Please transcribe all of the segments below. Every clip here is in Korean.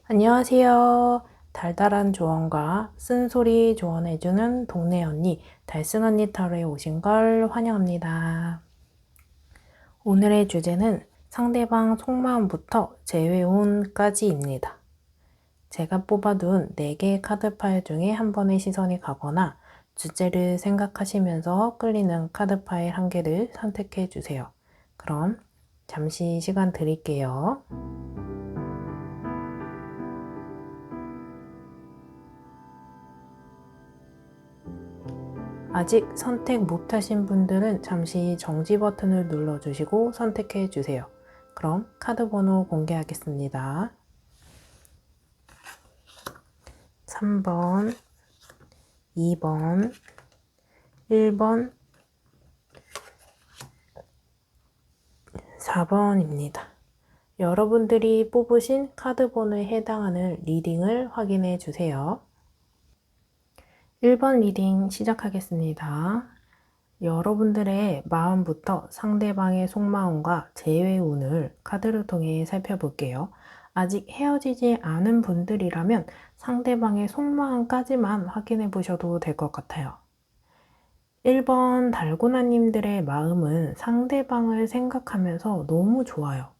안녕하세요. 달달한 조언과 쓴소리 조언해주는 동네 언니, 달승 언니 터루에 오신 걸 환영합니다. 오늘의 주제는 상대방 속마음부터 제외운까지입니다. 제가 뽑아둔 4개의 카드 파일 중에 한 번의 시선이 가거나 주제를 생각하시면서 끌리는 카드 파일 한 개를 선택해 주세요. 그럼 잠시 시간 드릴게요. 아직 선택 못하신 분들은 잠시 정지 버튼을 눌러주시고 선택해 주세요. 그럼 카드 번호 공개하겠습니다. 3번, 2번, 1번, 4번입니다. 여러분들이 뽑으신 카드 번호에 해당하는 리딩을 확인해 주세요. 1번 리딩 시작하겠습니다. 여러분들의 마음부터 상대방의 속마음과 제외운을 카드를 통해 살펴볼게요. 아직 헤어지지 않은 분들이라면 상대방의 속마음까지만 확인해 보셔도 될 것 같아요. 1번 달고나님들의 마음은 상대방을 생각하면서 너무 좋아요.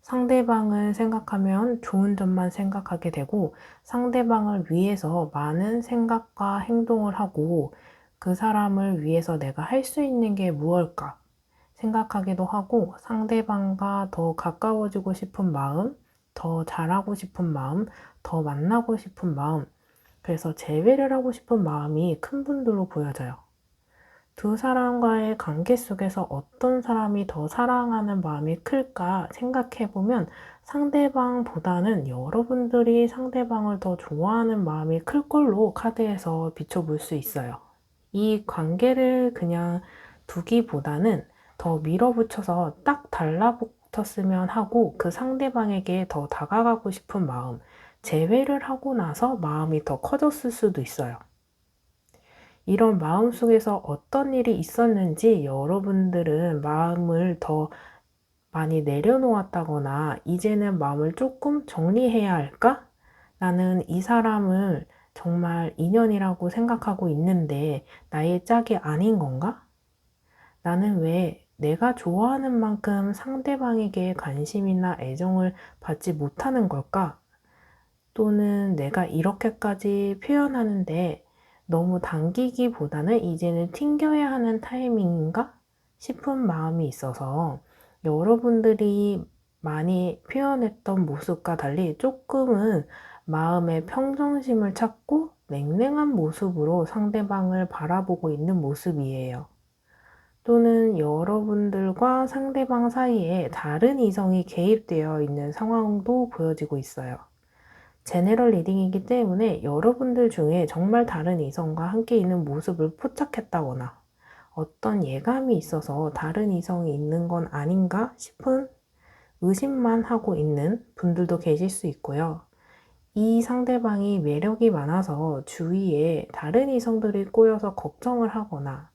상대방을 생각하면 좋은 점만 생각하게 되고 상대방을 위해서 많은 생각과 행동을 하고 그 사람을 위해서 내가 할 수 있는 게 무엇일까 생각하기도 하고 상대방과 더 가까워지고 싶은 마음, 더 잘하고 싶은 마음, 더 만나고 싶은 마음, 그래서 재회를 하고 싶은 마음이 큰 분들로 보여져요. 두 사람과의 관계 속에서 어떤 사람이 더 사랑하는 마음이 클까 생각해보면 상대방보다는 여러분들이 상대방을 더 좋아하는 마음이 클 걸로 카드에서 비춰볼 수 있어요. 이 관계를 그냥 두기보다는 더 밀어붙여서 딱 달라붙었으면 하고 그 상대방에게 더 다가가고 싶은 마음, 재회를 하고 나서 마음이 더 커졌을 수도 있어요. 이런 마음 속에서 어떤 일이 있었는지 여러분들은 마음을 더 많이 내려놓았다거나 이제는 마음을 조금 정리해야 할까? 나는 이 사람을 정말 인연이라고 생각하고 있는데 나의 짝이 아닌 건가? 나는 왜 내가 좋아하는 만큼 상대방에게 관심이나 애정을 받지 못하는 걸까? 또는 내가 이렇게까지 표현하는데 너무 당기기보다는 이제는 튕겨야 하는 타이밍인가 싶은 마음이 있어서 여러분들이 많이 표현했던 모습과 달리 조금은 마음의 평정심을 찾고 냉랭한 모습으로 상대방을 바라보고 있는 모습이에요. 또는 여러분들과 상대방 사이에 다른 이성이 개입되어 있는 상황도 보여지고 있어요. 제네럴 리딩이기 때문에 여러분들 중에 정말 다른 이성과 함께 있는 모습을 포착했다거나 어떤 예감이 있어서 다른 이성이 있는 건 아닌가 싶은 의심만 하고 있는 분들도 계실 수 있고요. 이 상대방이 매력이 많아서 주위에 다른 이성들이 꼬여서 걱정을 하거나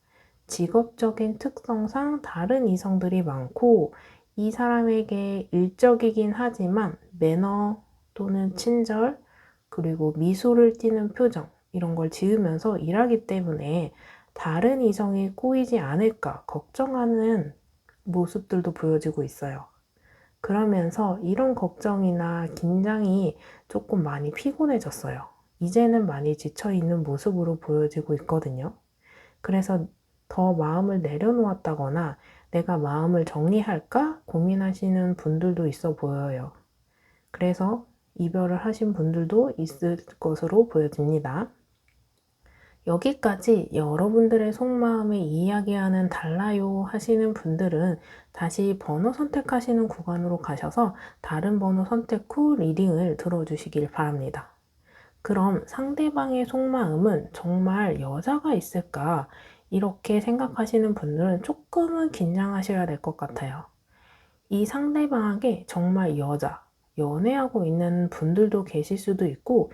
직업적인 특성상 다른 이성들이 많고 이 사람에게 일적이긴 하지만 매너 또는 친절 그리고 미소를 띠는 표정 이런 걸 지으면서 일하기 때문에 다른 이성이 꼬이지 않을까 걱정하는 모습들도 보여지고 있어요. 그러면서 이런 걱정이나 긴장이 조금 많이 피곤해졌어요. 이제는 많이 지쳐있는 모습으로 보여지고 있거든요. 그래서 더 마음을 내려놓았다거나 내가 마음을 정리할까 고민하시는 분들도 있어 보여요. 그래서 이별을 하신 분들도 있을 것으로 보여집니다. 여기까지 여러분들의 속마음을 이야기하는 달라요 하시는 분들은 다시 번호 선택하시는 구간으로 가셔서 다른 번호 선택 후 리딩을 들어주시길 바랍니다. 그럼 상대방의 속마음은 정말 여자가 있을까? 이렇게 생각하시는 분들은 조금은 긴장하셔야 될 것 같아요. 이 상대방에게 정말 여자, 연애하고 있는 분들도 계실 수도 있고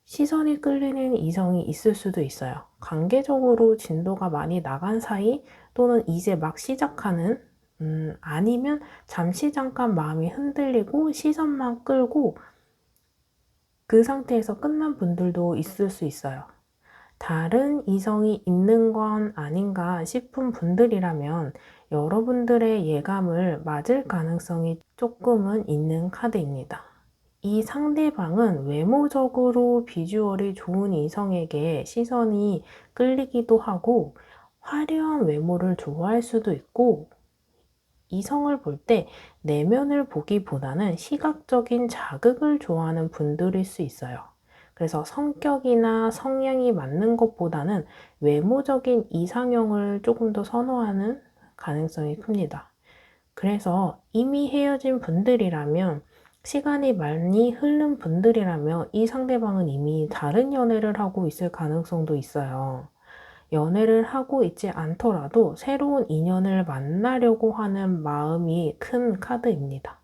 시선이 끌리는 이성이 있을 수도 있어요. 관계적으로 진도가 많이 나간 사이 또는 이제 막 시작하는 아니면 잠시 잠깐 마음이 흔들리고 시선만 끌고 그 상태에서 끝난 분들도 있을 수 있어요. 다른 이성이 있는 건 아닌가 싶은 분들이라면 여러분들의 예감을 맞을 가능성이 조금은 있는 카드입니다. 이 상대방은 외모적으로 비주얼이 좋은 이성에게 시선이 끌리기도 하고 화려한 외모를 좋아할 수도 있고 이성을 볼 때 내면을 보기보다는 시각적인 자극을 좋아하는 분들일 수 있어요. 그래서 성격이나 성향이 맞는 것보다는 외모적인 이상형을 조금 더 선호하는 가능성이 큽니다. 그래서 이미 헤어진 분들이라면 시간이 많이 흐른 분들이라면 이 상대방은 이미 다른 연애를 하고 있을 가능성도 있어요. 연애를 하고 있지 않더라도 새로운 인연을 만나려고 하는 마음이 큰 카드입니다.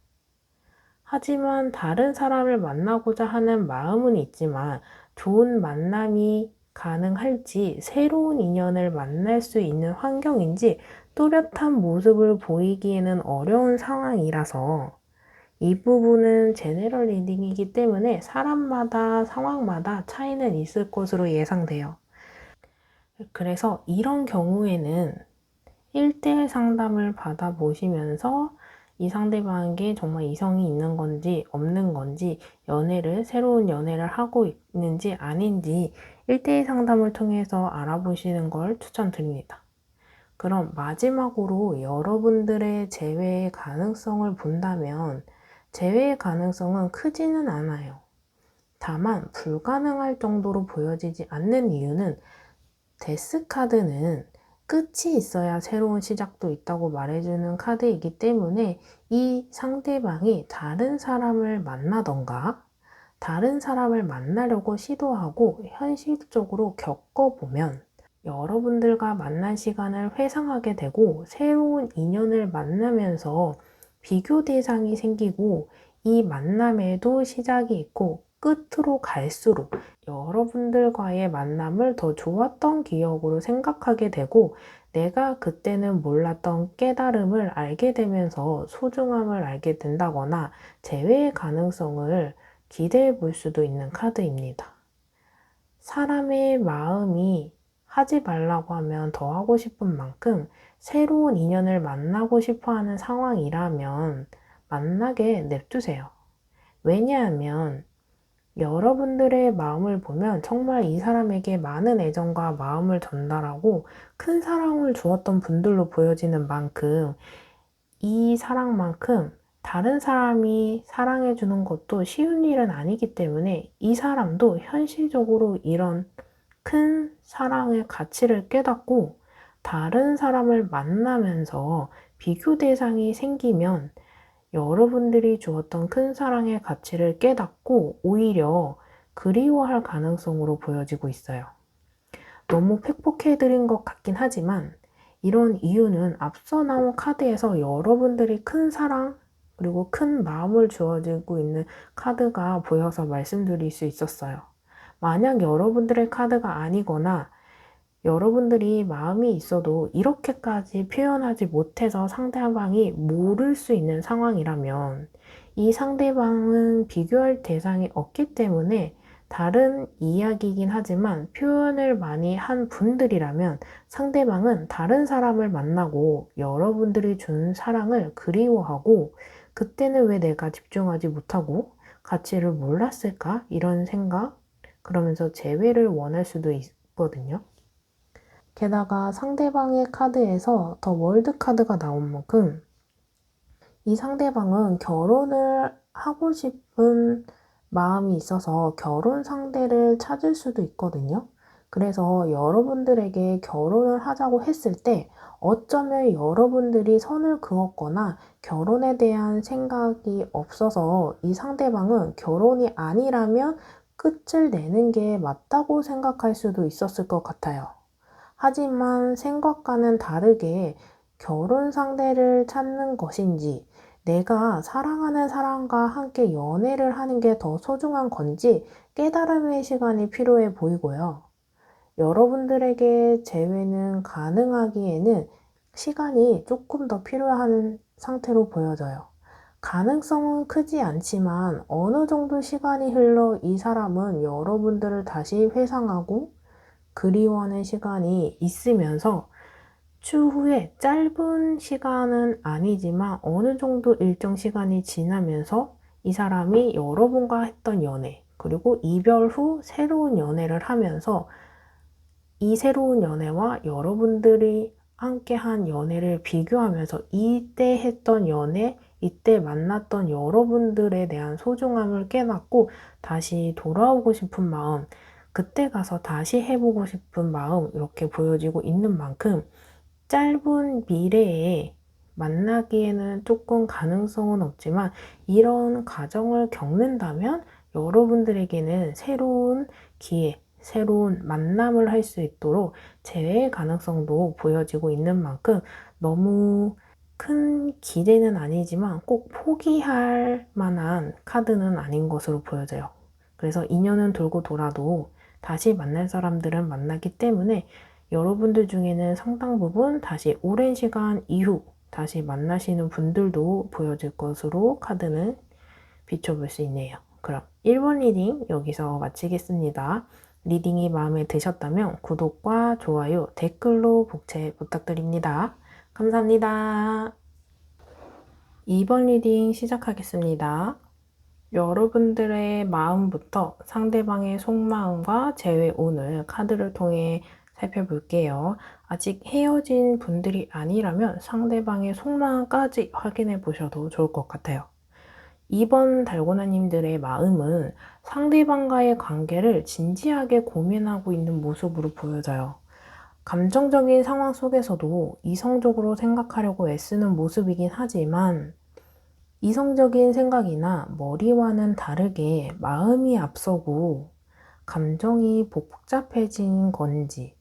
하지만 다른 사람을 만나고자 하는 마음은 있지만 좋은 만남이 가능할지 새로운 인연을 만날 수 있는 환경인지 뚜렷한 모습을 보이기에는 어려운 상황이라서 이 부분은 제네럴 리딩이기 때문에 사람마다 상황마다 차이는 있을 것으로 예상돼요. 그래서 이런 경우에는 1대1 상담을 받아보시면서 이 상대방에게 정말 이성이 있는 건지 없는 건지 새로운 연애를 하고 있는지 아닌지 1대1 상담을 통해서 알아보시는 걸 추천드립니다. 그럼 마지막으로 여러분들의 재회의 가능성을 본다면 재회의 가능성은 크지는 않아요. 다만 불가능할 정도로 보여지지 않는 이유는 데스 카드는 끝이 있어야 새로운 시작도 있다고 말해주는 카드이기 때문에 이 상대방이 다른 사람을 만나던가 다른 사람을 만나려고 시도하고 현실적으로 겪어보면 여러분들과 만난 시간을 회상하게 되고 새로운 인연을 만나면서 비교 대상이 생기고 이 만남에도 시작이 있고 끝으로 갈수록 여러분들과의 만남을 더 좋았던 기억으로 생각하게 되고 내가 그때는 몰랐던 깨달음을 알게 되면서 소중함을 알게 된다거나 재회의 가능성을 기대해 볼 수도 있는 카드입니다. 사람의 마음이 하지 말라고 하면 더 하고 싶은 만큼 새로운 인연을 만나고 싶어 하는 상황이라면 만나게 냅두세요. 왜냐하면 여러분들의 마음을 보면 정말 이 사람에게 많은 애정과 마음을 전달하고 큰 사랑을 주었던 분들로 보여지는 만큼 이 사랑만큼 다른 사람이 사랑해주는 것도 쉬운 일은 아니기 때문에 이 사람도 현실적으로 이런 큰 사랑의 가치를 깨닫고 다른 사람을 만나면서 비교 대상이 생기면 여러분들이 주었던 큰 사랑의 가치를 깨닫고 오히려 그리워할 가능성으로 보여지고 있어요. 너무 팩폭해드린 것 같긴 하지만 이런 이유는 앞서 나온 카드에서 여러분들이 큰 사랑 그리고 큰 마음을 주어지고 있는 카드가 보여서 말씀드릴 수 있었어요. 만약 여러분들의 카드가 아니거나 여러분들이 마음이 있어도 이렇게까지 표현하지 못해서 상대방이 모를 수 있는 상황이라면 이 상대방은 비교할 대상이 없기 때문에 다른 이야기이긴 하지만 표현을 많이 한 분들이라면 상대방은 다른 사람을 만나고 여러분들이 준 사랑을 그리워하고 그때는 왜 내가 집중하지 못하고 가치를 몰랐을까? 이런 생각, 그러면서 재회를 원할 수도 있거든요. 게다가 상대방의 카드에서 더 월드 카드가 나온 만큼 이 상대방은 결혼을 하고 싶은 마음이 있어서 결혼 상대를 찾을 수도 있거든요. 그래서 여러분들에게 결혼을 하자고 했을 때 어쩌면 여러분들이 선을 그었거나 결혼에 대한 생각이 없어서 이 상대방은 결혼이 아니라면 끝을 내는 게 맞다고 생각할 수도 있었을 것 같아요. 하지만 생각과는 다르게 결혼 상대를 찾는 것인지, 내가 사랑하는 사람과 함께 연애를 하는 게 더 소중한 건지 깨달음의 시간이 필요해 보이고요. 여러분들에게 재회는 가능하기에는 시간이 조금 더 필요한 상태로 보여져요. 가능성은 크지 않지만 어느 정도 시간이 흘러 이 사람은 여러분들을 다시 회상하고 그리워하는 시간이 있으면서 추후에 짧은 시간은 아니지만 어느 정도 일정 시간이 지나면서 이 사람이 여러분과 했던 연애, 그리고 이별 후 새로운 연애를 하면서 이 새로운 연애와 여러분들이 함께한 연애를 비교하면서 이때 했던 연애, 이때 만났던 여러분들에 대한 소중함을 깨닫고 다시 돌아오고 싶은 마음, 그때 가서 다시 해보고 싶은 마음, 이렇게 보여지고 있는 만큼 짧은 미래에 만나기에는 조금 가능성은 없지만 이런 과정을 겪는다면 여러분들에게는 새로운 기회, 새로운 만남을 할 수 있도록 재회의 가능성도 보여지고 있는 만큼 너무 큰 기대는 아니지만 꼭 포기할 만한 카드는 아닌 것으로 보여져요. 그래서 인연은 돌고 돌아도 다시 만날 사람들은 만나기 때문에 여러분들 중에는 상당 부분 다시 오랜 시간 이후 다시 만나시는 분들도 보여질 것으로 카드는 비춰볼 수 있네요. 그럼 1번 리딩 여기서 마치겠습니다. 리딩이 마음에 드셨다면 구독과 좋아요, 댓글로 복채 부탁드립니다. 감사합니다. 2번 리딩 시작하겠습니다. 여러분들의 마음부터 상대방의 속마음과 재회 오늘 카드를 통해 살펴볼게요. 아직 헤어진 분들이 아니라면 상대방의 속마음까지 확인해 보셔도 좋을 것 같아요. 2번 달고나님들의 마음은 상대방과의 관계를 진지하게 고민하고 있는 모습으로 보여져요. 감정적인 상황 속에서도 이성적으로 생각하려고 애쓰는 모습이긴 하지만 이성적인 생각이나 머리와는 다르게 마음이 앞서고 감정이 복잡해진 건지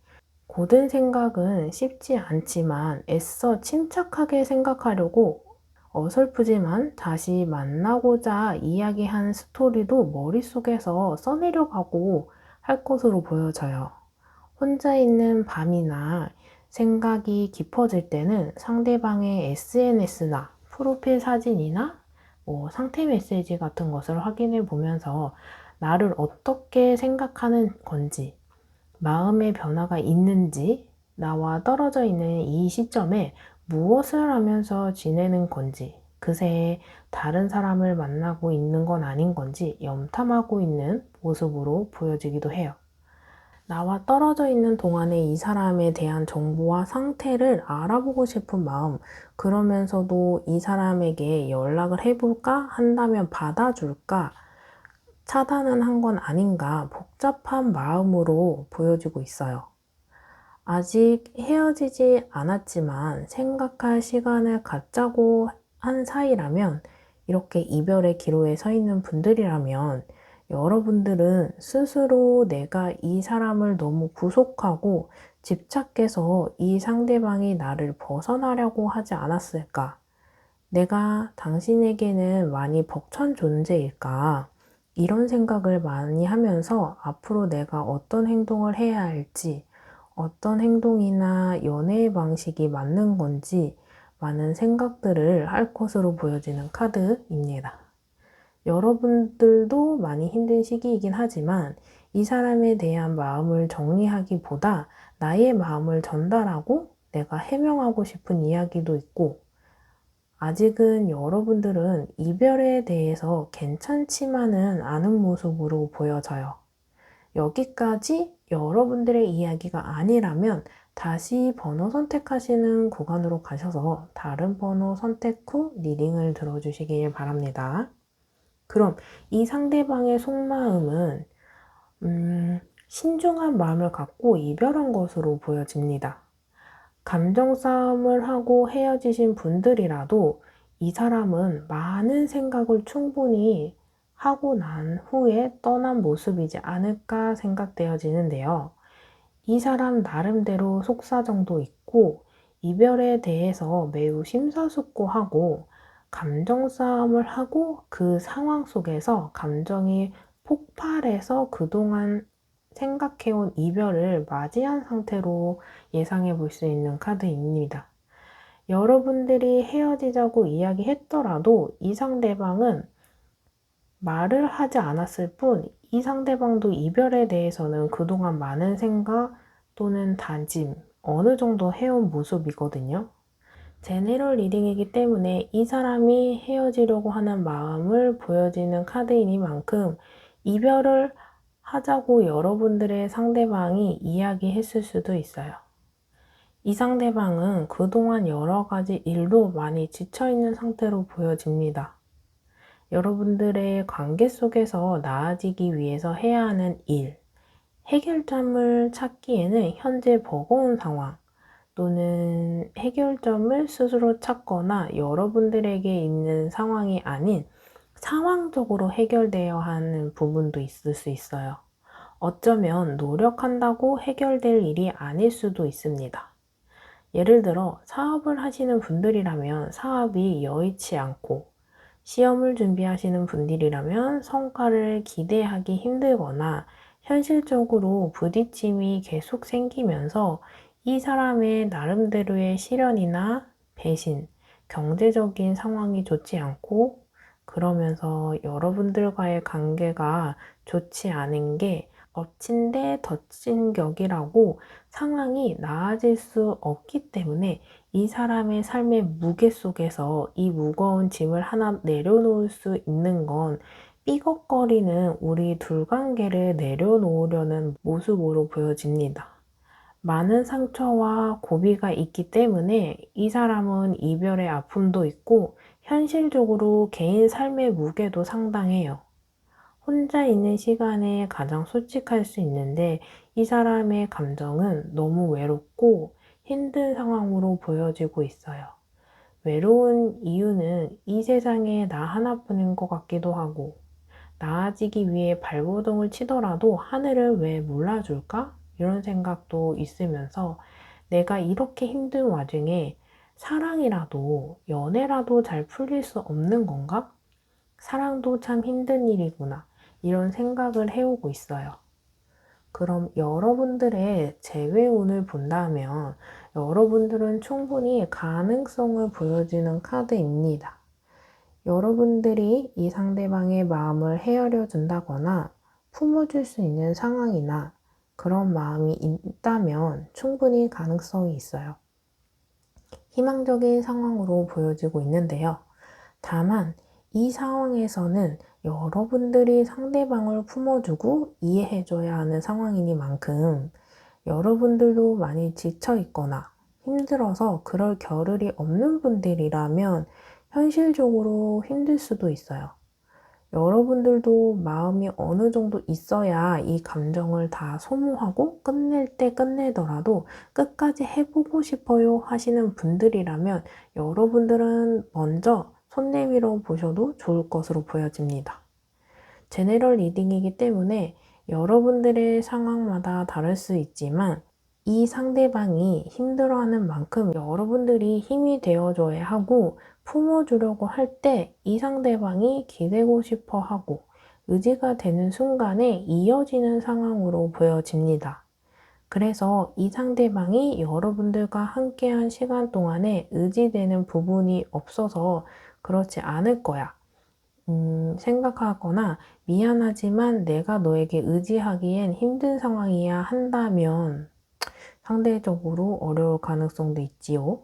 고든 생각은 쉽지 않지만 애써 침착하게 생각하려고 어설프지만 다시 만나고자 이야기한 스토리도 머릿속에서 써내려가고 할 것으로 보여져요. 혼자 있는 밤이나 생각이 깊어질 때는 상대방의 SNS나 프로필 사진이나 상태 메시지 같은 것을 확인해 보면서 나를 어떻게 생각하는 건지, 마음의 변화가 있는지, 나와 떨어져 있는 이 시점에 무엇을 하면서 지내는 건지, 그새 다른 사람을 만나고 있는 건 아닌 건지 염탐하고 있는 모습으로 보여지기도 해요. 나와 떨어져 있는 동안에 이 사람에 대한 정보와 상태를 알아보고 싶은 마음, 그러면서도 이 사람에게 연락을 해볼까 한다면 받아줄까, 차단은 한 건 아닌가 복잡한 마음으로 보여지고 있어요. 아직 헤어지지 않았지만 생각할 시간을 갖자고 한 사이라면, 이렇게 이별의 기로에 서 있는 분들이라면 여러분들은 스스로 내가 이 사람을 너무 구속하고 집착해서 이 상대방이 나를 벗어나려고 하지 않았을까? 내가 당신에게는 많이 벅찬 존재일까? 이런 생각을 많이 하면서 앞으로 내가 어떤 행동을 해야 할지, 어떤 행동이나 연애의 방식이 맞는 건지 많은 생각들을 할 것으로 보여지는 카드입니다. 여러분들도 많이 힘든 시기이긴 하지만 이 사람에 대한 마음을 정리하기보다 나의 마음을 전달하고 내가 해명하고 싶은 이야기도 있고, 아직은 여러분들은 이별에 대해서 괜찮지만은 않은 모습으로 보여져요. 여기까지 여러분들의 이야기가 아니라면 다시 번호 선택하시는 구간으로 가셔서 다른 번호 선택 후 리딩을 들어주시길 바랍니다. 그럼 이 상대방의 속마음은 신중한 마음을 갖고 이별한 것으로 보여집니다. 감정 싸움을 하고 헤어지신 분들이라도 이 사람은 많은 생각을 충분히 하고 난 후에 떠난 모습이지 않을까 생각되어지는데요. 이 사람 나름대로 속사정도 있고 이별에 대해서 매우 심사숙고하고 감정 싸움을 하고 그 상황 속에서 감정이 폭발해서 그동안 생각해온 이별을 맞이한 상태로 예상해 볼 수 있는 카드입니다. 여러분들이 헤어지자고 이야기했더라도 이 상대방은 말을 하지 않았을 뿐, 이 상대방도 이별에 대해서는 그동안 많은 생각 또는 다짐, 어느 정도 해온 모습이거든요. 제네럴 리딩이기 때문에 이 사람이 헤어지려고 하는 마음을 보여지는 카드이니만큼 이별을 하자고 여러분들의 상대방이 이야기했을 수도 있어요. 이 상대방은 그동안 여러 가지 일로 많이 지쳐있는 상태로 보여집니다. 여러분들의 관계 속에서 나아지기 위해서 해야 하는 일, 해결점을 찾기에는 현재 버거운 상황, 또는 해결점을 스스로 찾거나 여러분들에게 있는 상황이 아닌 상황적으로 해결되어야 하는 부분도 있을 수 있어요. 어쩌면 노력한다고 해결될 일이 아닐 수도 있습니다. 예를 들어 사업을 하시는 분들이라면 사업이 여의치 않고, 시험을 준비하시는 분들이라면 성과를 기대하기 힘들거나 현실적으로 부딪힘이 계속 생기면서 이 사람의 나름대로의 시련이나 배신, 경제적인 상황이 좋지 않고, 그러면서 여러분들과의 관계가 좋지 않은 게 엎친 데 덧친 격이라고 상황이 나아질 수 없기 때문에 이 사람의 삶의 무게 속에서 이 무거운 짐을 하나 내려놓을 수 있는 건 삐걱거리는 우리 둘 관계를 내려놓으려는 모습으로 보여집니다. 많은 상처와 고비가 있기 때문에 이 사람은 이별의 아픔도 있고 현실적으로 개인 삶의 무게도 상당해요. 혼자 있는 시간에 가장 솔직할 수 있는데 이 사람의 감정은 너무 외롭고 힘든 상황으로 보여지고 있어요. 외로운 이유는 이 세상에 나 하나뿐인 것 같기도 하고, 나아지기 위해 발버둥을 치더라도 하늘을 왜 몰라줄까? 이런 생각도 있으면서 내가 이렇게 힘든 와중에 사랑이라도 연애라도 잘 풀릴 수 없는 건가? 사랑도 참 힘든 일이구나. 이런 생각을 해오고 있어요. 그럼 여러분들의 재회운을 본다면 여러분들은 충분히 가능성을 보여주는 카드입니다. 여러분들이 이 상대방의 마음을 헤아려 준다거나 품어줄 수 있는 상황이나 그런 마음이 있다면 충분히 가능성이 있어요. 희망적인 상황으로 보여지고 있는데요. 다만 이 상황에서는 여러분들이 상대방을 품어주고 이해해줘야 하는 상황이니만큼 여러분들도 많이 지쳐 있거나 힘들어서 그럴 겨를이 없는 분들이라면 현실적으로 힘들 수도 있어요. 여러분들도 마음이 어느 정도 있어야 이 감정을 다 소모하고 끝낼 때 끝내더라도 끝까지 해보고 싶어요 하시는 분들이라면 여러분들은 먼저 손 내밀어 보셔도 좋을 것으로 보여집니다. 제네럴 리딩이기 때문에 여러분들의 상황마다 다를 수 있지만 이 상대방이 힘들어하는 만큼 여러분들이 힘이 되어줘야 하고 품어주려고 할 때 이 상대방이 기대고 싶어 하고 의지가 되는 순간에 이어지는 상황으로 보여집니다. 그래서 이 상대방이 여러분들과 함께한 시간 동안에 의지되는 부분이 없어서 그렇지 않을 거야. 생각하거나 미안하지만 내가 너에게 의지하기엔 힘든 상황이야 한다면 상대적으로 어려울 가능성도 있지요.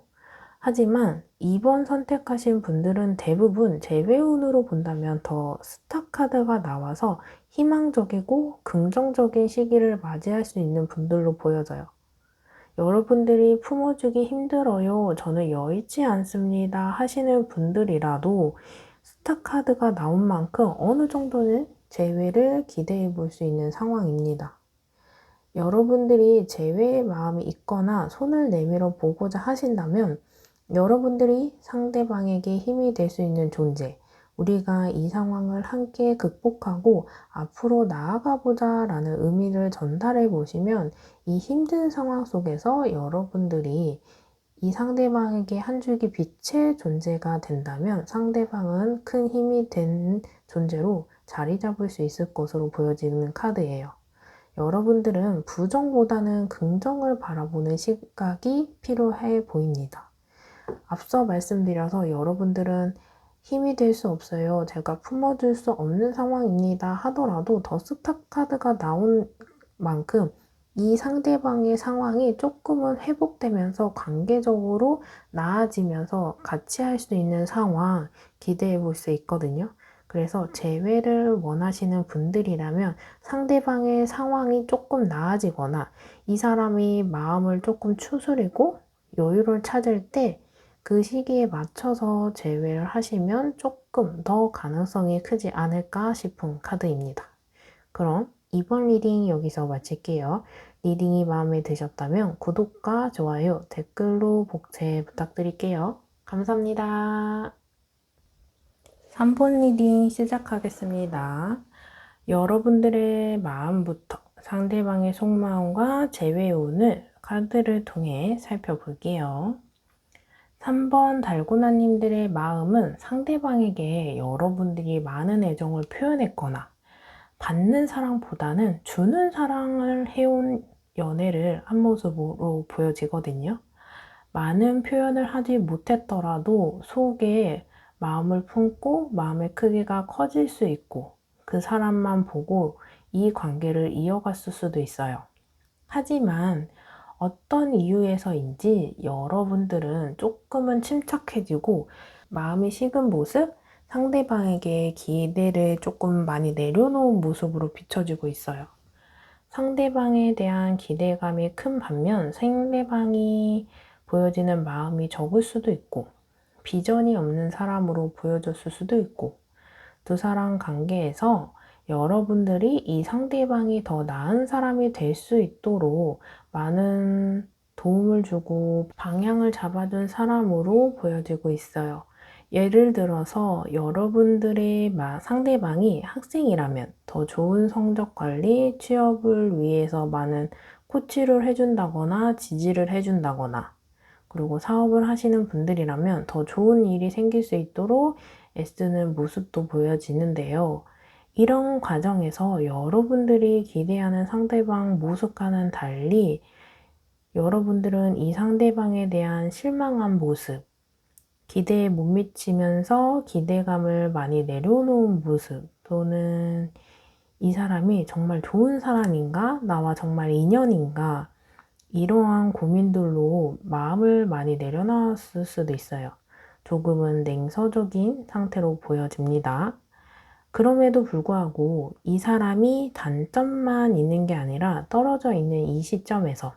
하지만 이번 선택하신 분들은 대부분 재회운으로 본다면 더 스타 카드가 나와서 희망적이고 긍정적인 시기를 맞이할 수 있는 분들로 보여져요. 여러분들이 품어주기 힘들어요. 저는 여의치 않습니다. 하시는 분들이라도 스타 카드가 나온 만큼 어느 정도는 재회를 기대해 볼 수 있는 상황입니다. 여러분들이 재회의 마음이 있거나 손을 내밀어 보고자 하신다면 여러분들이 상대방에게 힘이 될 수 있는 존재, 우리가 이 상황을 함께 극복하고 앞으로 나아가 보자 라는 의미를 전달해 보시면 이 힘든 상황 속에서 여러분들이 이 상대방에게 한 줄기 빛의 존재가 된다면 상대방은 큰 힘이 된 존재로 자리 잡을 수 있을 것으로 보여지는 카드예요. 여러분들은 부정보다는 긍정을 바라보는 시각이 필요해 보입니다. 앞서 말씀드려서 여러분들은 힘이 될 수 없어요. 제가 품어줄 수 없는 상황입니다. 하더라도 더 스탑 카드가 나온 만큼 이 상대방의 상황이 조금은 회복되면서 관계적으로 나아지면서 같이 할 수 있는 상황 기대해 볼 수 있거든요. 그래서 재회를 원하시는 분들이라면 상대방의 상황이 조금 나아지거나 이 사람이 마음을 조금 추스리고 여유를 찾을 때 그 시기에 맞춰서 재회를 하시면 조금 더 가능성이 크지 않을까 싶은 카드입니다. 그럼 이번 리딩 여기서 마칠게요. 리딩이 마음에 드셨다면 구독과 좋아요, 댓글로 복제 부탁드릴게요. 감사합니다. 3번 리딩 시작하겠습니다. 여러분들의 마음부터 상대방의 속마음과 재회운을 카드를 통해 살펴볼게요. 3번 달고나님들의 마음은 상대방에게 여러분들이 많은 애정을 표현했거나 받는 사랑보다는 주는 사랑을 해온 연애를 한 모습으로 보여지거든요. 많은 표현을 하지 못했더라도 속에 마음을 품고 마음의 크기가 커질 수 있고 그 사람만 보고 이 관계를 이어갔을 수도 있어요. 하지만 어떤 이유에서인지 여러분들은 조금은 침착해지고 마음이 식은 모습, 상대방에게 기대를 조금 많이 내려놓은 모습으로 비춰지고 있어요. 상대방에 대한 기대감이 큰 반면 상대방이 보여지는 마음이 적을 수도 있고 비전이 없는 사람으로 보여졌을 수도 있고 두 사람 관계에서 여러분들이 이 상대방이 더 나은 사람이 될 수 있도록 많은 도움을 주고 방향을 잡아준 사람으로 보여지고 있어요. 예를 들어서 여러분들의 상대방이 학생이라면 더 좋은 성적 관리, 취업을 위해서 많은 코치를 해준다거나 지지를 해준다거나 그리고 사업을 하시는 분들이라면 더 좋은 일이 생길 수 있도록 애쓰는 모습도 보여지는데요. 이런 과정에서 여러분들이 기대하는 상대방 모습과는 달리 여러분들은 이 상대방에 대한 실망한 모습, 기대에 못 미치면서 기대감을 많이 내려놓은 모습 또는 이 사람이 정말 좋은 사람인가? 나와 정말 인연인가? 이러한 고민들로 마음을 많이 내려놨을 수도 있어요. 조금은 냉서적인 상태로 보여집니다. 그럼에도 불구하고 이 사람이 단점만 있는 게 아니라 떨어져 있는 이 시점에서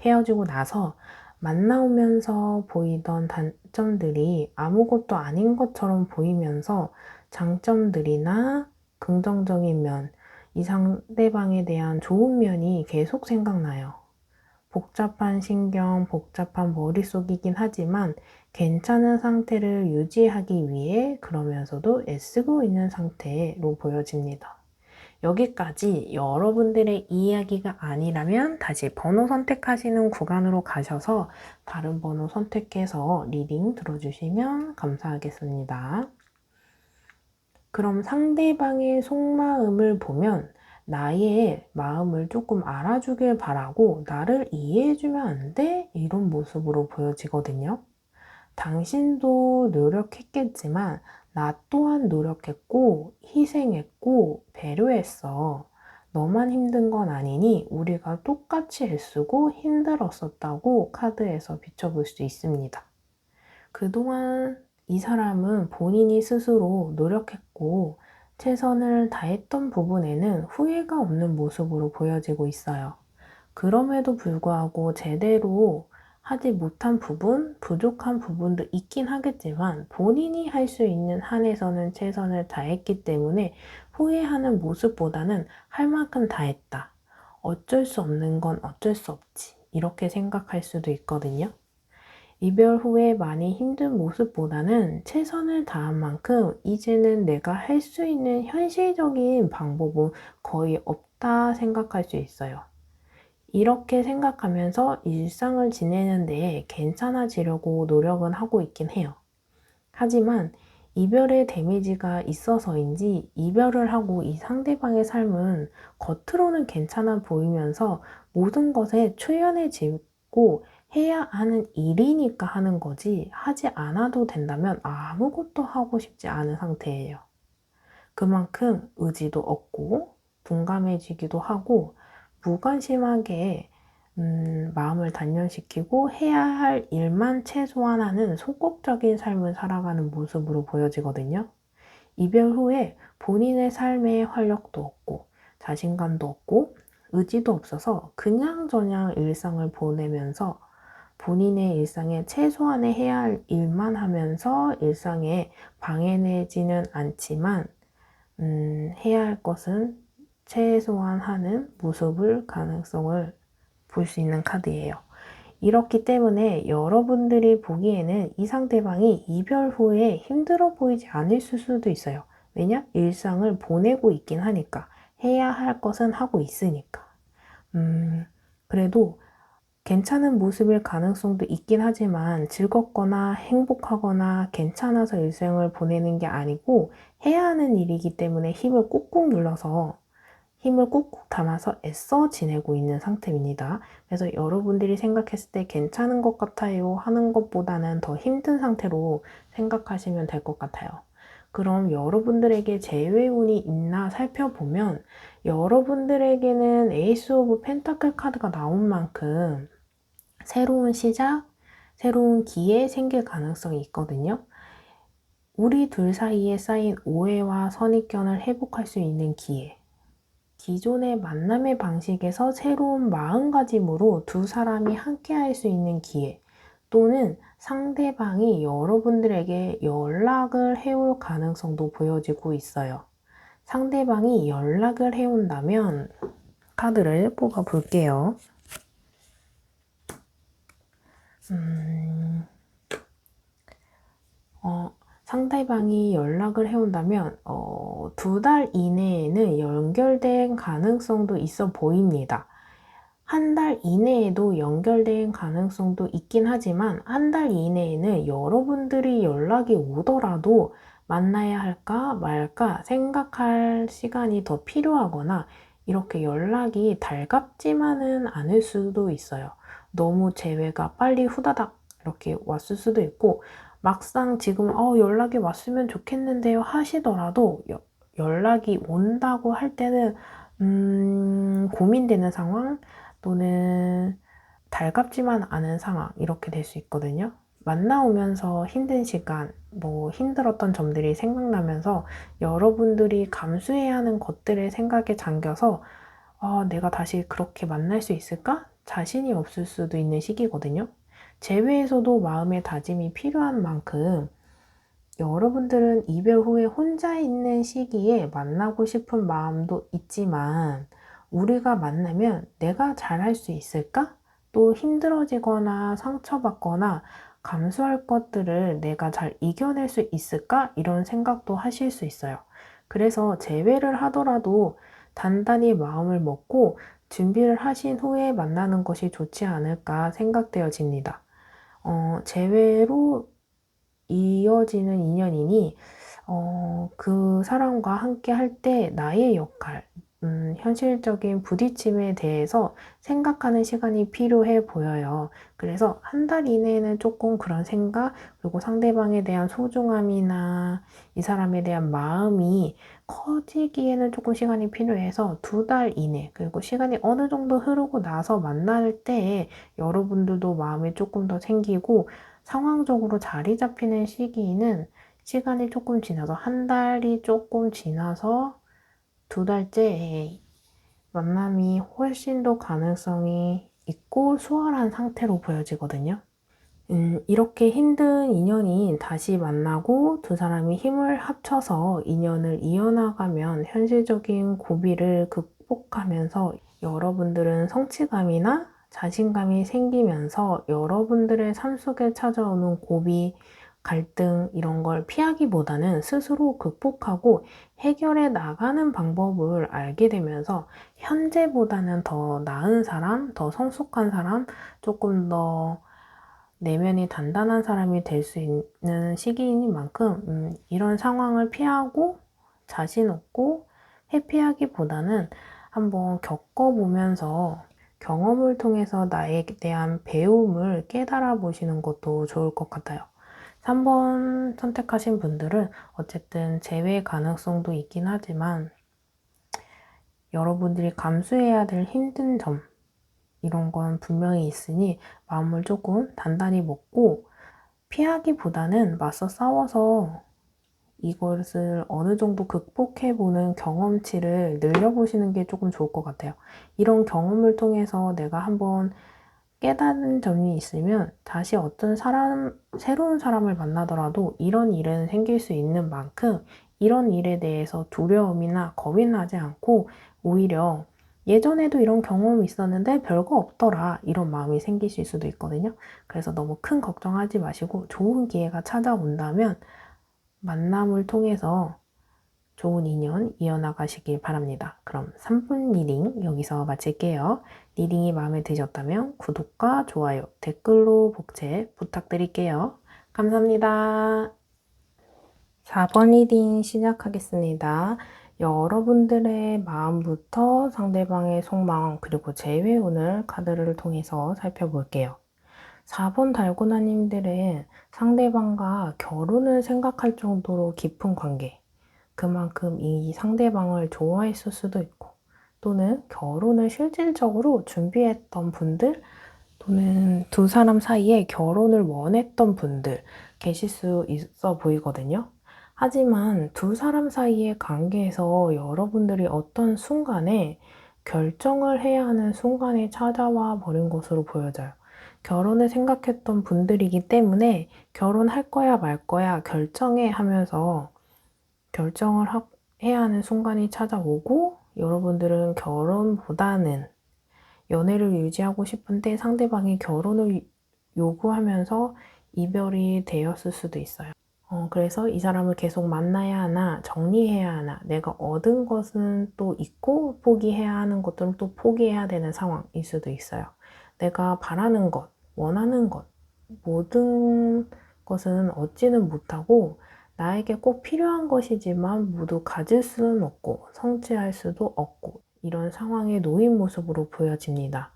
헤어지고 나서 만나오면서 보이던 단점들이 아무것도 아닌 것처럼 보이면서 장점들이나 긍정적인 면, 이 상대방에 대한 좋은 면이 계속 생각나요. 복잡한 신경, 복잡한 머릿속이긴 하지만 괜찮은 상태를 유지하기 위해 그러면서도 애쓰고 있는 상태로 보여집니다. 여기까지 여러분들의 이야기가 아니라면 다시 번호 선택하시는 구간으로 가셔서 다른 번호 선택해서 리딩 들어주시면 감사하겠습니다. 그럼 상대방의 속마음을 보면 나의 마음을 조금 알아주길 바라고 나를 이해해주면 안 돼? 이런 모습으로 보여지거든요. 당신도 노력했겠지만 나 또한 노력했고 희생했고 배려했어. 너만 힘든 건 아니니 우리가 똑같이 애쓰고 힘들었었다고 카드에서 비춰볼 수 있습니다. 그동안 이 사람은 본인이 스스로 노력했고 최선을 다했던 부분에는 후회가 없는 모습으로 보여지고 있어요. 그럼에도 불구하고 제대로 하지 못한 부분, 부족한 부분도 있긴 하겠지만 본인이 할 수 있는 한에서는 최선을 다했기 때문에 후회하는 모습보다는 할 만큼 다 했다. 어쩔 수 없는 건 어쩔 수 없지. 이렇게 생각할 수도 있거든요. 이별 후에 많이 힘든 모습보다는 최선을 다한 만큼 이제는 내가 할 수 있는 현실적인 방법은 거의 없다 생각할 수 있어요. 이렇게 생각하면서 일상을 지내는 데 괜찮아지려고 노력은 하고 있긴 해요. 하지만 이별의 데미지가 있어서인지 이별을 하고 이 상대방의 삶은 겉으로는 괜찮아 보이면서 모든 것에 초연해지고 해야 하는 일이니까 하는 거지 하지 않아도 된다면 아무것도 하고 싶지 않은 상태예요. 그만큼 의지도 없고 둔감해지기도 하고 무관심하게 마음을 단련시키고 해야 할 일만 최소한 하는 소극적인 삶을 살아가는 모습으로 보여지거든요. 이별 후에 본인의 삶에 활력도 없고 자신감도 없고 의지도 없어서 그냥저냥 일상을 보내면서 본인의 일상에 최소한의 해야 할 일만 하면서 일상에 방해되지는 않지만 해야 할 것은 최소한 하는 모습을 가능성을 볼 수 있는 카드예요. 이렇기 때문에 여러분들이 보기에는 이 상대방이 이별 후에 힘들어 보이지 않을 수도 있어요. 왜냐? 일상을 보내고 있긴 하니까. 해야 할 것은 하고 있으니까. 그래도 괜찮은 모습일 가능성도 있긴 하지만 즐겁거나 행복하거나 괜찮아서 일생을 보내는 게 아니고 해야 하는 일이기 때문에 힘을 꾹꾹 눌러서 힘을 꾹꾹 담아서 애써 지내고 있는 상태입니다. 그래서 여러분들이 생각했을 때 괜찮은 것 같아요 하는 것보다는 더 힘든 상태로 생각하시면 될 것 같아요. 그럼 여러분들에게 재회운이 있나 살펴보면 여러분들에게는 에이스 오브 펜타클 카드가 나온 만큼 새로운 시작, 새로운 기회 생길 가능성이 있거든요. 우리 둘 사이에 쌓인 오해와 선입견을 회복할 수 있는 기회. 기존의 만남의 방식에서 새로운 마음가짐으로 두 사람이 함께 할 수 있는 기회. 또는 상대방이 여러분들에게 연락을 해올 가능성도 보여지고 있어요. 상대방이 연락을 해온다면 카드를 뽑아 볼게요. 상대방이 연락을 해온다면 2달 이내에는 연결된 가능성도 있어 보입니다. 1달 이내에도 연결된 가능성도 있긴 하지만 1달 이내에는 여러분들이 연락이 오더라도 만나야 할까 말까 생각할 시간이 더 필요하거나 이렇게 연락이 달갑지만은 않을 수도 있어요. 너무 재회가 빨리 후다닥 이렇게 왔을 수도 있고 막상 지금 연락이 왔으면 좋겠는데요 하시더라도 연락이 온다고 할 때는 고민되는 상황 또는 달갑지만 않은 상황 이렇게 될 수 있거든요. 만나오면서 힘든 시간, 힘들었던 점들이 생각나면서 여러분들이 감수해야 하는 것들의 생각에 잠겨서 내가 다시 그렇게 만날 수 있을까? 자신이 없을 수도 있는 시기거든요. 재회에서도 마음의 다짐이 필요한 만큼 여러분들은 이별 후에 혼자 있는 시기에 만나고 싶은 마음도 있지만 우리가 만나면 내가 잘할 수 있을까? 또 힘들어지거나 상처받거나 감수할 것들을 내가 잘 이겨낼 수 있을까? 이런 생각도 하실 수 있어요. 그래서 재회를 하더라도 단단히 마음을 먹고 준비를 하신 후에 만나는 것이 좋지 않을까 생각되어집니다. 재회로 이어지는 인연이니 그 사람과 함께 할 때 나의 역할, 현실적인 부딪힘에 대해서 생각하는 시간이 필요해 보여요. 그래서 1달 이내에는 조금 그런 생각, 그리고 상대방에 대한 소중함이나 이 사람에 대한 마음이 커지기에는 조금 시간이 필요해서 2달 이내, 그리고 시간이 어느 정도 흐르고 나서 만날 때에 여러분들도 마음이 조금 더 생기고 상황적으로 자리 잡히는 시기는 시간이 조금 지나서 1달이 조금 지나서 2달째에 만남이 훨씬 더 가능성이 있고 수월한 상태로 보여지거든요. 이렇게 힘든 인연이 다시 만나고 두 사람이 힘을 합쳐서 인연을 이어나가면 현실적인 고비를 극복하면서 여러분들은 성취감이나 자신감이 생기면서 여러분들의 삶 속에 찾아오는 고비, 갈등 이런 걸 피하기보다는 스스로 극복하고 해결해 나가는 방법을 알게 되면서 현재보다는 더 나은 사람, 더 성숙한 사람, 조금 더 내면이 단단한 사람이 될 수 있는 시기인 만큼 이런 상황을 피하고 자신 없고 회피하기보다는 한번 겪어보면서 경험을 통해서 나에 대한 배움을 깨달아 보시는 것도 좋을 것 같아요. 3번 선택하신 분들은 어쨌든 재회 가능성도 있긴 하지만 여러분들이 감수해야 될 힘든 점 이런 건 분명히 있으니 마음을 조금 단단히 먹고 피하기보다는 맞서 싸워서 이것을 어느 정도 극복해보는 경험치를 늘려보시는 게 조금 좋을 것 같아요. 이런 경험을 통해서 내가 한번 깨닫는 점이 있으면 다시 어떤 새로운 사람을 만나더라도 이런 일은 생길 수 있는 만큼 이런 일에 대해서 두려움이나 겁이 나지 않고 오히려 예전에도 이런 경험이 있었는데 별거 없더라 이런 마음이 생기실 수도 있거든요. 그래서 너무 큰 걱정하지 마시고 좋은 기회가 찾아온다면 만남을 통해서 좋은 인연 이어나가시길 바랍니다. 그럼 3분 리딩 여기서 마칠게요. 리딩이 마음에 드셨다면 구독과 좋아요, 댓글로 복제 부탁드릴게요. 감사합니다. 4번 리딩 시작하겠습니다. 여러분들의 마음부터 상대방의 속마음 그리고 재회운을 카드를 통해서 살펴볼게요. 4번 달고나님들은 상대방과 결혼을 생각할 정도로 깊은 관계, 그만큼 이 상대방을 좋아했을 수도 있고 또는 결혼을 실질적으로 준비했던 분들 또는 두 사람 사이에 결혼을 원했던 분들 계실 수 있어 보이거든요. 하지만 두 사람 사이의 관계에서 여러분들이 어떤 순간에 결정을 해야 하는 순간이 찾아와 버린 것으로 보여져요. 결혼을 생각했던 분들이기 때문에 결혼할 거야 말 거야 결정해 하면서 결정을 해야 하는 순간이 찾아오고 여러분들은 결혼보다는 연애를 유지하고 싶은데 상대방이 결혼을 요구하면서 이별이 되었을 수도 있어요. 그래서 이 사람을 계속 만나야 하나, 정리해야 하나, 내가 얻은 것은 또 있고 포기해야 하는 것들은 또 포기해야 되는 상황일 수도 있어요. 내가 바라는 것, 원하는 것, 모든 것은 얻지는 못하고 나에게 꼭 필요한 것이지만 모두 가질 수는 없고 성취할 수도 없고 이런 상황에 놓인 모습으로 보여집니다.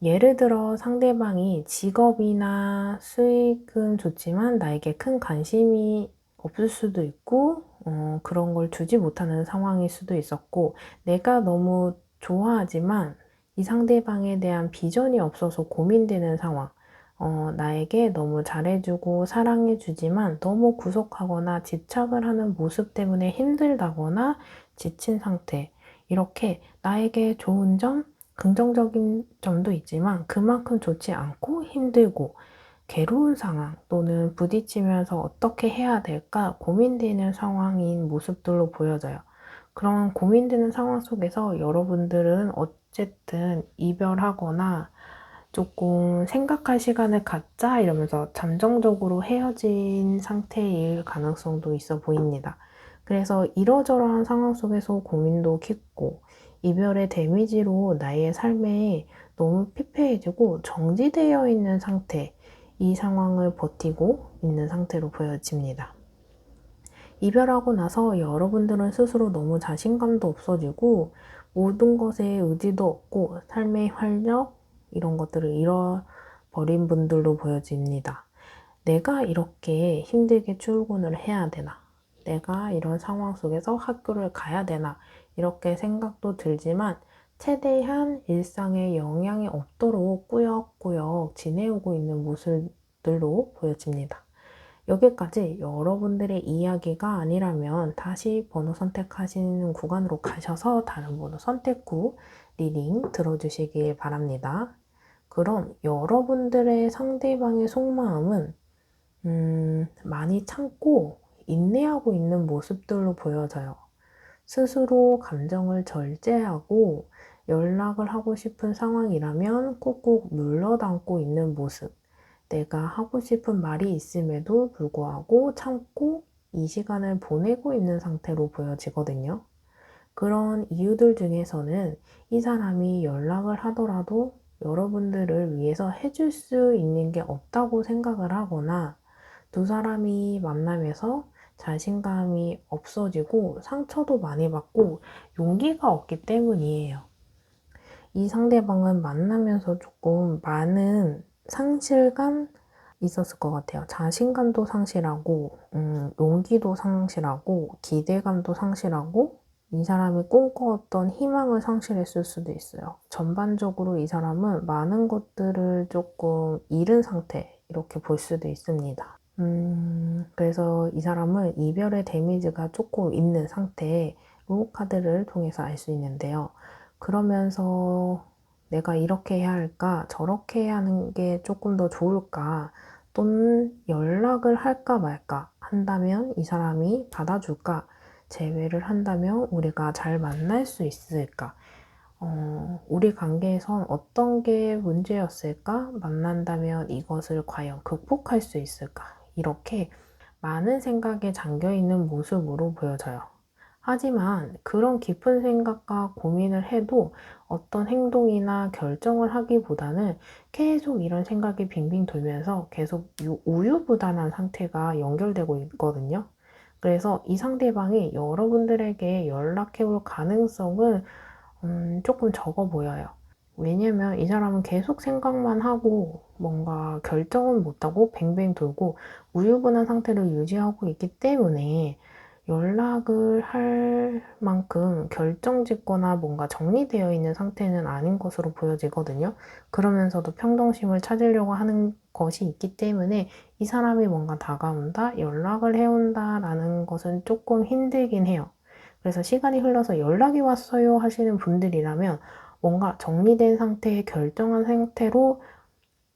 예를 들어 상대방이 직업이나 수익은 좋지만 나에게 큰 관심이 없을 수도 있고 그런 걸 주지 못하는 상황일 수도 있었고 내가 너무 좋아하지만 이 상대방에 대한 비전이 없어서 고민되는 상황 나에게 너무 잘해주고 사랑해주지만 너무 구속하거나 집착을 하는 모습 때문에 힘들다거나 지친 상태 이렇게 나에게 좋은 점, 긍정적인 점도 있지만 그만큼 좋지 않고 힘들고 괴로운 상황 또는 부딪히면서 어떻게 해야 될까 고민되는 상황인 모습들로 보여져요. 그런 고민되는 상황 속에서 여러분들은 어쨌든 이별하거나 조금 생각할 시간을 갖자 이러면서 잠정적으로 헤어진 상태일 가능성도 있어 보입니다. 그래서 이러저러한 상황 속에서 고민도 깊고 이별의 데미지로 나의 삶에 너무 피폐해지고 정지되어 있는 상태, 이 상황을 버티고 있는 상태로 보여집니다. 이별하고 나서 여러분들은 스스로 너무 자신감도 없어지고 모든 것에 의지도 없고 삶의 활력 이런 것들을 잃어버린 분들로 보여집니다. 내가 이렇게 힘들게 출근을 해야 되나? 내가 이런 상황 속에서 학교를 가야 되나? 이렇게 생각도 들지만 최대한 일상에 영향이 없도록 꾸역꾸역 지내오고 있는 모습들로 보여집니다. 여기까지 여러분들의 이야기가 아니라면 다시 번호 선택하시는 구간으로 가셔서 다른 번호 선택 후 리딩 들어주시길 바랍니다. 그럼 여러분들의 상대방의 속마음은 많이 참고 인내하고 있는 모습들로 보여져요. 스스로 감정을 절제하고 연락을 하고 싶은 상황이라면 꾹꾹 눌러 담고 있는 모습. 내가 하고 싶은 말이 있음에도 불구하고 참고 이 시간을 보내고 있는 상태로 보여지거든요. 그런 이유들 중에서는 이 사람이 연락을 하더라도 여러분들을 위해서 해줄 수 있는 게 없다고 생각을 하거나 두 사람이 만나면서 자신감이 없어지고 상처도 많이 받고 용기가 없기 때문이에요. 이 상대방은 만나면서 조금 많은 상실감 있었을 것 같아요. 자신감도 상실하고, 용기도 상실하고, 기대감도 상실하고, 이 사람이 꿈꿔왔던 희망을 상실했을 수도 있어요. 전반적으로 이 사람은 많은 것들을 조금 잃은 상태, 이렇게 볼 수도 있습니다. 그래서 이 사람은 이별의 데미지가 조금 있는 상태로 카드를 통해서 알 수 있는데요. 그러면서 내가 이렇게 해야 할까, 저렇게 하는 게 조금 더 좋을까, 또는 연락을 할까 말까 한다면 이 사람이 받아줄까, 재회를 한다면 우리가 잘 만날 수 있을까, 우리 관계에선 어떤 게 문제였을까, 만난다면 이것을 과연 극복할 수 있을까, 이렇게 많은 생각에 잠겨 있는 모습으로 보여져요. 하지만 그런 깊은 생각과 고민을 해도 어떤 행동이나 결정을 하기보다는 계속 이런 생각이 빙빙 돌면서 계속 우유부단한 상태가 연결되고 있거든요. 그래서 이 상대방이 여러분들에게 연락해 올 가능성은 조금 적어 보여요. 왜냐면 이 사람은 계속 생각만 하고 뭔가 결정은 못하고 뱅뱅 돌고 우유부단 상태를 유지하고 있기 때문에 연락을 할 만큼 결정짓거나 뭔가 정리되어 있는 상태는 아닌 것으로 보여지거든요. 그러면서도 평정심을 찾으려고 하는 것이 있기 때문에 이 사람이 뭔가 다가온다, 연락을 해온다라는 것은 조금 힘들긴 해요. 그래서 시간이 흘러서 연락이 왔어요 하시는 분들이라면 뭔가 정리된 상태에 결정한 상태로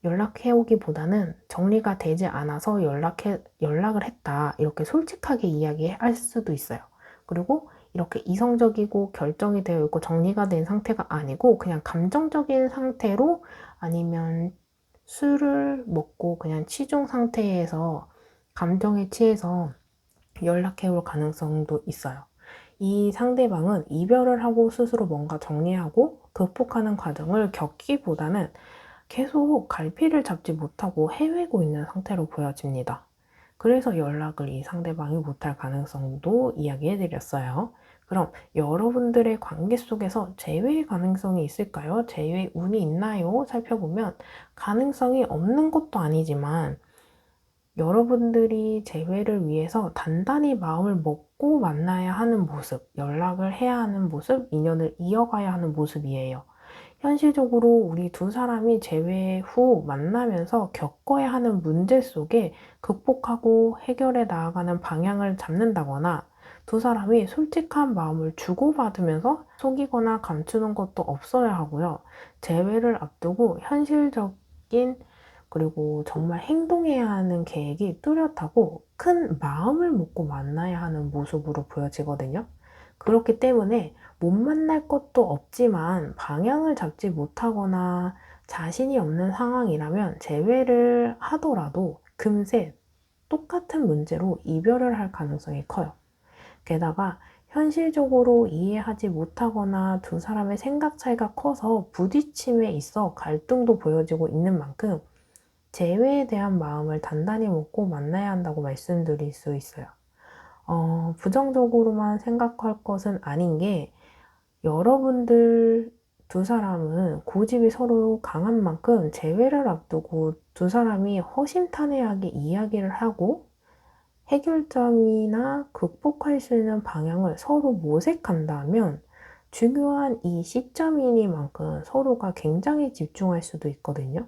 연락해 오기보다는 정리가 되지 않아서 연락을 했다. 이렇게 솔직하게 이야기할 수도 있어요. 그리고 이렇게 이성적이고 결정이 되어 있고 정리가 된 상태가 아니고 그냥 감정적인 상태로 아니면 술을 먹고 그냥 치중 상태에서 감정에 취해서 연락해 올 가능성도 있어요. 이 상대방은 이별을 하고 스스로 뭔가 정리하고 극복하는 과정을 겪기보다는 계속 갈피를 잡지 못하고 헤매고 있는 상태로 보여집니다. 그래서 연락을 이 상대방이 못할 가능성도 이야기해드렸어요. 그럼 여러분들의 관계 속에서 재회 가능성이 있을까요? 재회 운이 있나요? 살펴보면 가능성이 없는 것도 아니지만 여러분들이 재회를 위해서 단단히 마음을 먹고 만나야 하는 모습, 연락을 해야 하는 모습, 인연을 이어가야 하는 모습이에요. 현실적으로 우리 두 사람이 재회 후 만나면서 겪어야 하는 문제 속에 극복하고 해결해 나아가는 방향을 잡는다거나 두 사람이 솔직한 마음을 주고받으면서 속이거나 감추는 것도 없어야 하고요. 재회를 앞두고 현실적인 그리고 정말 행동해야 하는 계획이 뚜렷하고 큰 마음을 먹고 만나야 하는 모습으로 보여지거든요. 그렇기 때문에 못 만날 것도 없지만 방향을 잡지 못하거나 자신이 없는 상황이라면 재회를 하더라도 금세 똑같은 문제로 이별을 할 가능성이 커요. 게다가 현실적으로 이해하지 못하거나 두 사람의 생각 차이가 커서 부딪힘에 있어 갈등도 보여지고 있는 만큼 재회에 대한 마음을 단단히 먹고 만나야 한다고 말씀드릴 수 있어요. 부정적으로만 생각할 것은 아닌 게 여러분들 두 사람은 고집이 서로 강한 만큼 재회를 앞두고 두 사람이 허심탄회하게 이야기를 하고 해결점이나 극복할 수 있는 방향을 서로 모색한다면 중요한 이 시점이니만큼 서로가 굉장히 집중할 수도 있거든요.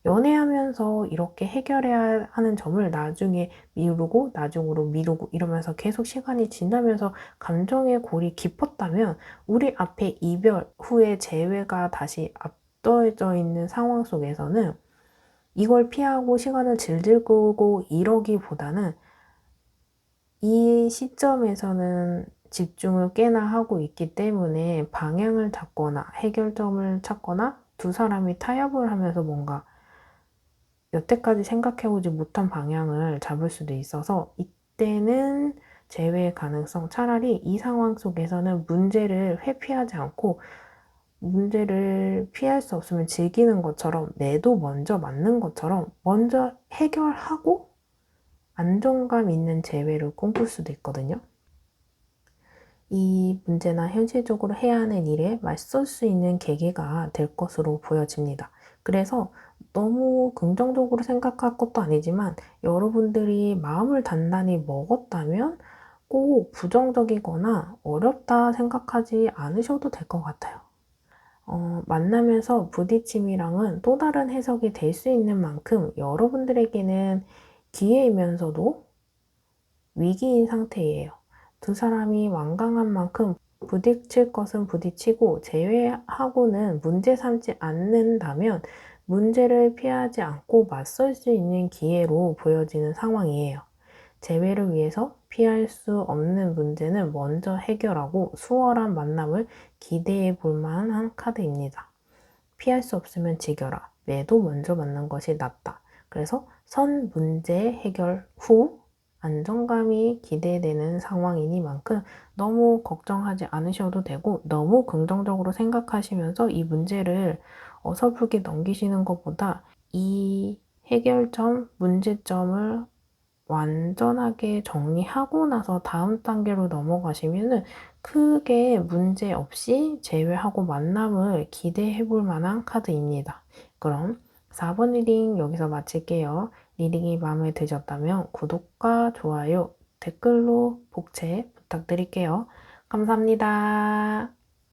연애하면서 이렇게 해결해야 하는 점을 나중에 미루고 나중으로 미루고 이러면서 계속 시간이 지나면서 감정의 골이 깊었다면 우리 앞에 이별 후에 재회가 다시 앞두어져 있는 상황 속에서는 이걸 피하고 시간을 질질 끌고 이러기보다는 이 시점에서는 집중을 꽤나 하고 있기 때문에 방향을 잡거나 해결점을 찾거나 두 사람이 타협을 하면서 뭔가 여태까지 생각해보지 못한 방향을 잡을 수도 있어서 이때는 재회의 가능성, 차라리 이 상황 속에서는 문제를 회피하지 않고 문제를 피할 수 없으면 즐기는 것처럼 매도 먼저 맞는 것처럼 먼저 해결하고 안정감 있는 재회를 꿈꿀 수도 있거든요. 이 문제나 현실적으로 해야 하는 일에 맞설 수 있는 계기가 될 것으로 보여집니다. 그래서 너무 긍정적으로 생각할 것도 아니지만 여러분들이 마음을 단단히 먹었다면 꼭 부정적이거나 어렵다 생각하지 않으셔도 될 것 같아요. 만나면서 부딪힘이랑은 또 다른 해석이 될 수 있는 만큼 여러분들에게는 기회이면서도 위기인 상태예요. 두 사람이 완강한 만큼 부딪힐 것은 부딪히고 제외하고는 문제 삼지 않는다면 문제를 피하지 않고 맞설 수 있는 기회로 보여지는 상황이에요. 재회를 위해서 피할 수 없는 문제는 먼저 해결하고 수월한 만남을 기대해 볼 만한 카드입니다. 피할 수 없으면 지겨라. 매도 먼저 맞는 것이 낫다. 그래서 선 문제 해결 후 안정감이 기대되는 상황이니만큼 너무 걱정하지 않으셔도 되고 너무 긍정적으로 생각하시면서 이 문제를 어설프게 넘기시는 것보다 이 해결점, 문제점을 완전하게 정리하고 나서 다음 단계로 넘어가시면은 크게 문제 없이 재회하고 만남을 기대해 볼 만한 카드입니다. 그럼 4번 리딩 여기서 마칠게요. 리딩이 마음에 드셨다면 구독과 좋아요, 댓글로 복채 부탁드릴게요. 감사합니다.